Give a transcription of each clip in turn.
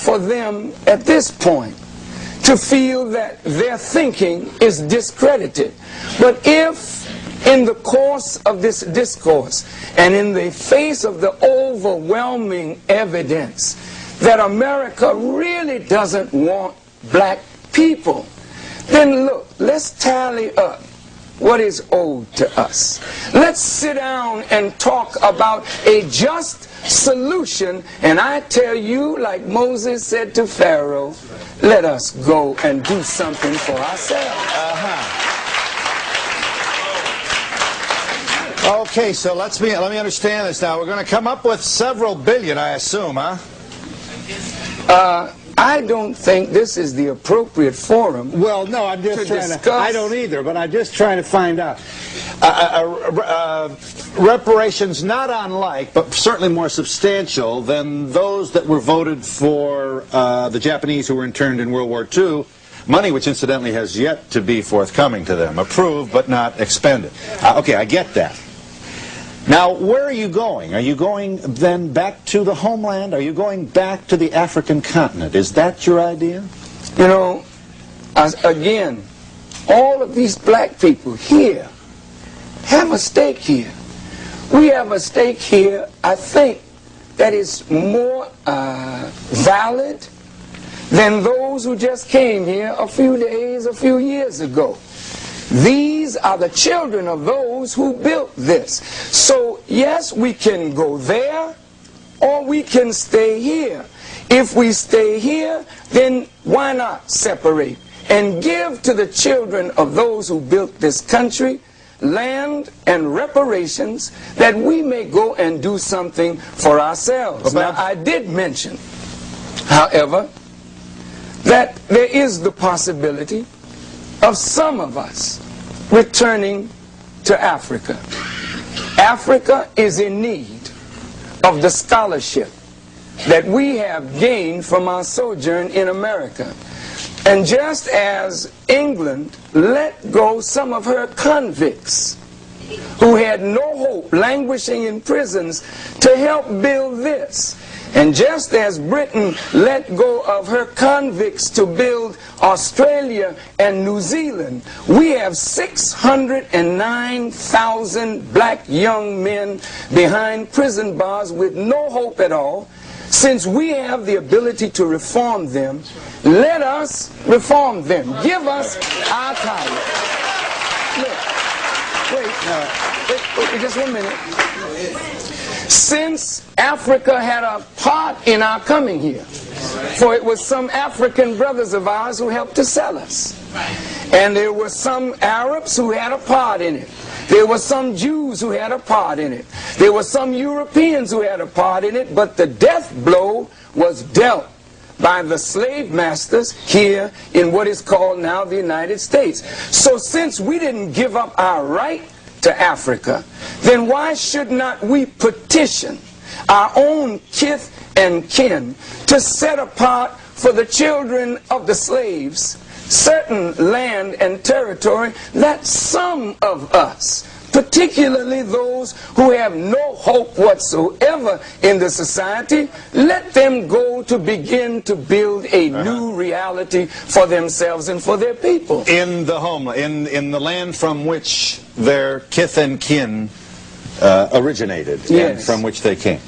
for them at this point to feel that their thinking is discredited. But if in the course of this discourse and in the face of the overwhelming evidence that America really doesn't want black people, then look, let's tally up what is owed to us. Let's sit down and talk about a just solution, and I tell you, like Moses said to Pharaoh, let us go and do something for ourselves. Okay, so let me understand this now. We're going to come up with several billion, I assume, huh? I don't think this is the appropriate forum. Well, no, I'm just trying discuss. to. I don't either, but I'm just trying to find out. Reparations not unlike, but certainly more substantial than those that were voted for the Japanese who were interned in World War II. Money which incidentally has yet to be forthcoming to them. Approved but not expended. Okay, I get that. Now, where are you going? Are you going then back to the homeland? Are you going back to the African continent? Is that your idea? You know, again, all of these black people here have a stake here. We have a stake here, I think, that is more valid than those who just came here a few days, a few years ago. These are the children of those who built this. So, yes, we can go there, or we can stay here. If we stay here, then why not separate and give to the children of those who built this country land and reparations that we may go and do something for ourselves. Now, I did mention, however, that there is the possibility of some of us returning to Africa. Africa is in need of the scholarship that we have gained from our sojourn in America. And just as England let go some of her convicts who had no hope, languishing in prisons, to help build this, and just as Britain let go of her convicts to build Australia and New Zealand, we have 609,000 black young men behind prison bars with no hope at all. Since we have the ability to reform them, let us reform them. Give us our power. Look, wait, just 1 minute. Since Africa had a part in our coming here, for it was some African brothers of ours who helped to sell us. And there were some Arabs who had a part in it. There were some Jews who had a part in it. There were some Europeans who had a part in it, but the death blow was dealt by the slave masters here in what is called now the United States. So since we didn't give up our right to Africa, then why should not we petition our own kith and kin to set apart for the children of the slaves certain land and territory that some of us, particularly those who have no hope whatsoever in the society, let them go to begin to build a new reality for themselves and for their people. In the homeland, in the land from which their kith and kin originated, yes, and from which they came.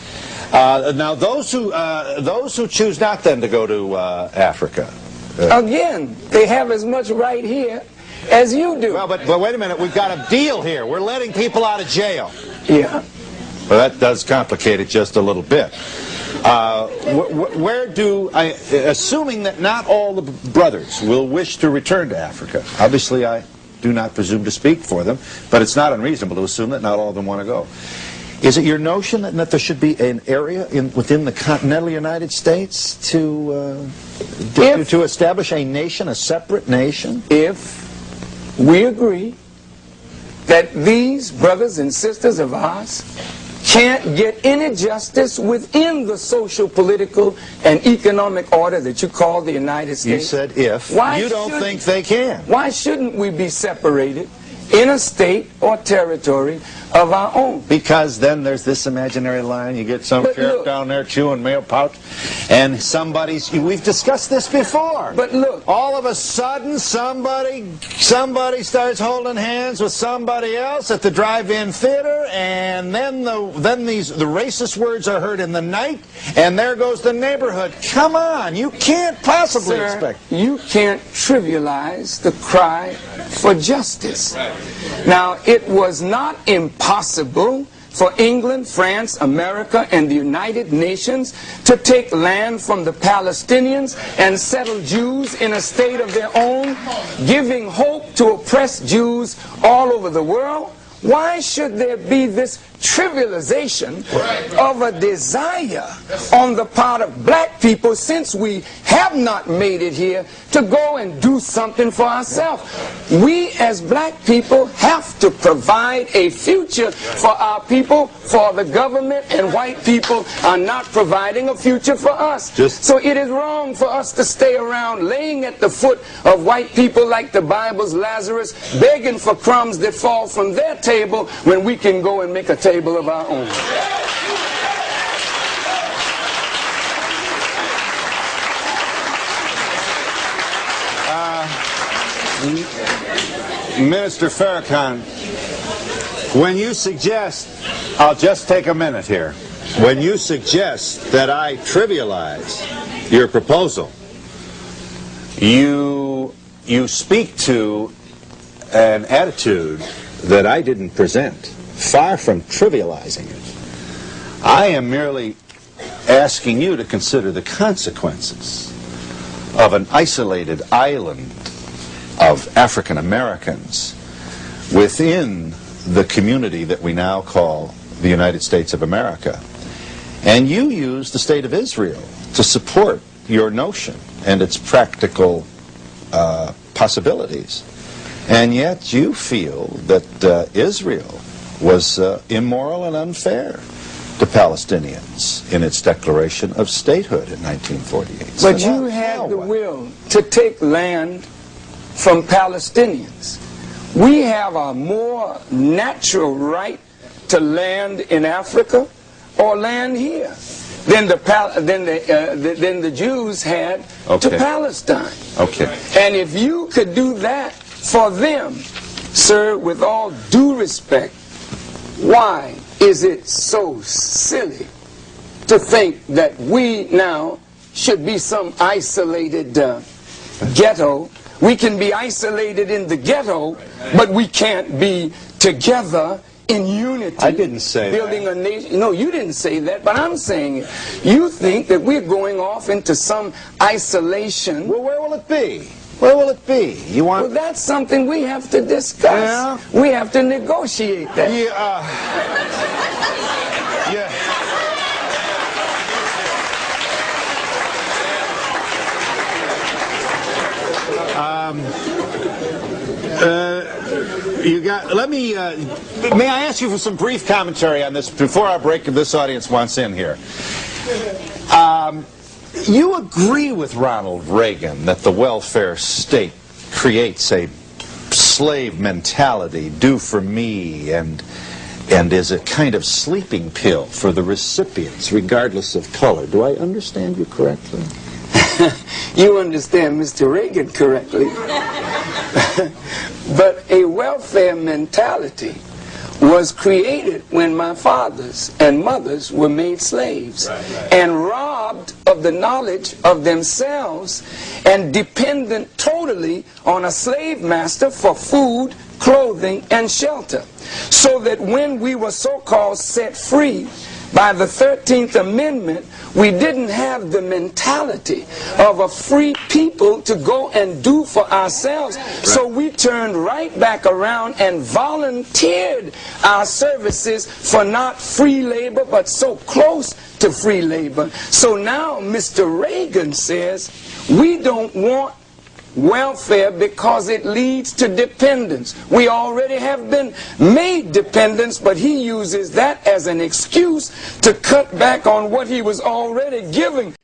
Now, those who choose not then to go to Africa, again, they have as much right here as you do. Well, but wait a minute. We've got a deal here. We're letting people out of jail. Yeah. Well, that does complicate it just a little bit. Where do I, assuming that not all the brothers will wish to return to Africa, obviously I do not presume to speak for them, but it's not unreasonable to assume that not all of them want to go. Is it your notion that there should be an area within the continental United States to establish a nation, a separate nation? If we agree that these brothers and sisters of ours can't get any justice within the social, political, and economic order that you call the United States. You said if. You don't think they can. Why shouldn't we be separated in a state or territory of our own. Because then there's this imaginary line. You get some sheriff down there chewing mail pouch, and we've discussed this before. But look, all of a sudden somebody starts holding hands with somebody else at the drive-in theater, and then the racist words are heard in the night, and there goes the neighborhood. Come on, you can't possibly expect. You can't trivialize the cry for justice. Now, it was not impossible for England, France, America, and the United Nations to take land from the Palestinians and settle Jews in a state of their own, giving hope to oppressed Jews all over the world. Why should there be this trivialization of a desire on the part of black people, since we have not made it here, to go and do something for ourselves? We as black people have to provide a future for our people, for the government, and white people are not providing a future for us. So it is wrong for us to stay around laying at the foot of white people like the Bible's Lazarus, begging for crumbs that fall from their table when we can go and make a table of our own. Minister Farrakhan, when you suggest, I'll just take a minute here, when you suggest that I trivialize your proposal, you speak to an attitude that I didn't present, far from trivializing it. I am merely asking you to consider the consequences of an isolated island of African Americans within the community that we now call the United States of America. And you use the State of Israel to support your notion and its practical possibilities. And yet you feel that Israel was immoral and unfair to Palestinians in its declaration of statehood in 1948. But you had the will to take land from Palestinians. We have a more natural right to land in Africa or land here than the Jews had to Palestine. Okay. And if you could do that for them, sir, with all due respect, why is it so silly to think that we now should be some isolated ghetto? We can be isolated in the ghetto, but we can't be together in unity. I didn't say building that. A nation. No, you didn't say that, but I'm saying it. You think that we're going off into some isolation. Well, where will it be? Where will it be? You want? Well, that's something we have to discuss. Yeah. We have to negotiate that. May I ask you for some brief commentary on this before our break if this audience wants in here? You agree with Ronald Reagan that the welfare state creates a slave mentality, do for me, and is a kind of sleeping pill for the recipients, regardless of color. Do I understand you correctly? You understand Mr. Reagan correctly. But a welfare mentality was created when my fathers and mothers were made slaves and robbed of the knowledge of themselves and dependent totally on a slave master for food, clothing, and shelter. So that when we were so-called set free by the 13th Amendment, we didn't have the mentality of a free people to go and do for ourselves. So we turned right back around and volunteered our services for not free labor, but so close to free labor. So now Mr. Reagan says we don't want welfare because it leads to dependence. We already have been made dependents, but he uses that as an excuse to cut back on what he was already giving